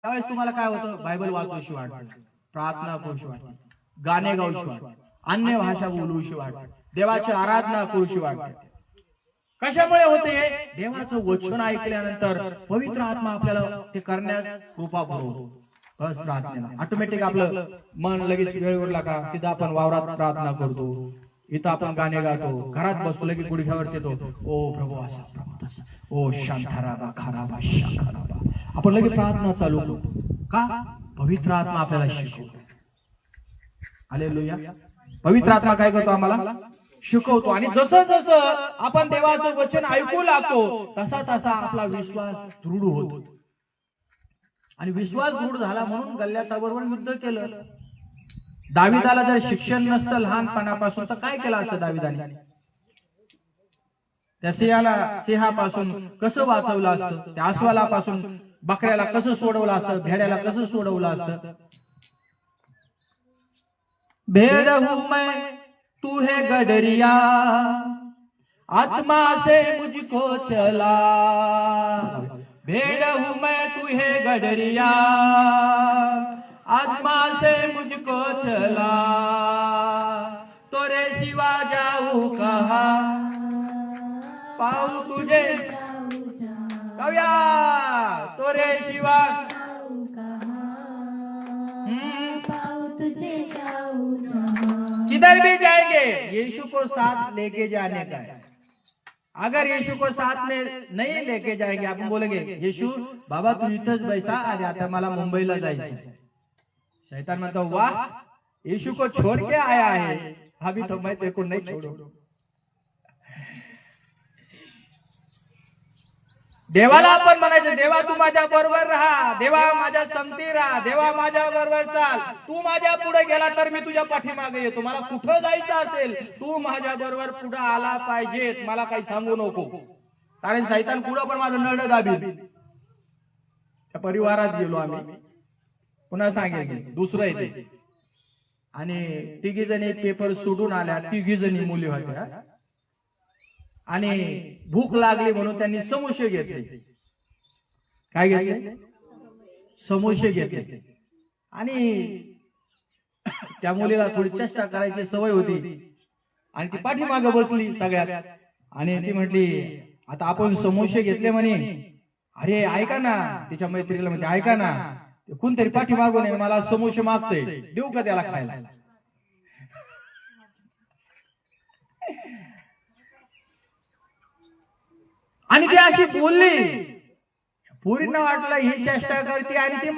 त्यावेळेस तुम्हाला काय होतं, बायबल वाचूशी वाटतं, प्रार्थना करूशी वाटते, गाणे गाऊशी वाटते, अन्य भाषा बोलूशी वाटते, देवाची आराधना करूशी वाटते. कशामुळे होते? देवाचं वचन ऐकल्यानंतर पवित्र आत्मा आपल्याला ते करण्यास कृपा पुरवतो. बस प्रार्थनेला ऑटोमॅटिक आपलं मन लगेच वेळ उरला का तिथं आपण वावरात प्रार्थना करतो, इथं आपण गाणे गातो, घरात बसलो की गुडघ्यावर येतो, ओ प्रभू असा, प्रभू तसा, ओ शांताराबा खाराबा शाखाराबा, आपण लगेच प्रार्थना चालू करतो. का? पवित्र आत्मा आपल्याला शिकवतो. हालेलुया. पवित्र आत्मा काय करतो? आम्हाला शिकवतो. आणि जसं जसं आपण देवाचं वचन ऐकू लागतो तसा तसा आपला विश्वास दृढ होतो. आणि विश्वास दृढ झाला म्हणून गल्ल्याताबरोबर युद्ध केलं. दाविदाला जर शिक्षण नसतं लहानपणापासून तर काय केलं असतं दाविदाने? त्या सिंहापासून कसं वाचवलं असतं? त्या अस्वलापासून बकऱ्याला कसं सोडवलं असतं? भेड्याला कसं सोडवलं असतं? भेड़ हूं मैं तू है गडरिया, आत्मा से मुझको चला, भेड़ हूं मैं तू है गडरिया, आत्मा से मुझको चला, तोरे सिवा जाऊ कहा, पाऊ तुझे कव्या, तोरे सिवा किधर भी जाएंगे यीशु को साथ लेके जाने का है. अगर यीशु को साथ में नहीं लेके जाएंगे, आपण बोलेंगे यीशु बाबा तू इथंच बैसा आणि आता मला मुंबईला जायचं. शैतान म्हणतो वाह, यीशु को छोड़ के आया है, अभी तो मैं तेरे को नहीं छोड़ूंगा. देवाला आपण म्हणायचं, देवा तू माझ्या बरोबर राहा, देवा माझ्या संगती राहा, देवा माझ्या बरोबर चाल, तू माझ्या पुढे गेला तर मी तुझ्या पाठीमागे येतो. मला कुठं जायचं असेल तू माझ्या बरोबर पुढे आला पाहिजे, मला काही सांगू नको. कारण शैतान पुढं पण माझं नळ दाबी. त्या परिवारात गेलो आम्ही, पुन्हा सांगेल दुसरं येते. आणि तिघी जणी पेपर सोडून आल्या, तिघी जणी मुली होत्या. आणि भूक लागली म्हणून त्यांनी समोसे घेतले. काय घेतले? समोसे घेतले. आणि त्या मुलीला थोडी चेष्टा करायची सवय होती आणि ती पाठीमागे बसली सगळ्यात. आणि ती म्हटली आता आपण समोसे घेतले म्हणे, अरे ऐका ना, तिच्या मैत्रिणीला म्हणजे ऐका ना, कोणतरी पाठीमागून मला समोसे मागतोय, देऊ का त्याला खायला? आणि ती अशी बोलली, पोरींना वाटलं ही चेष्टा करते आणि ती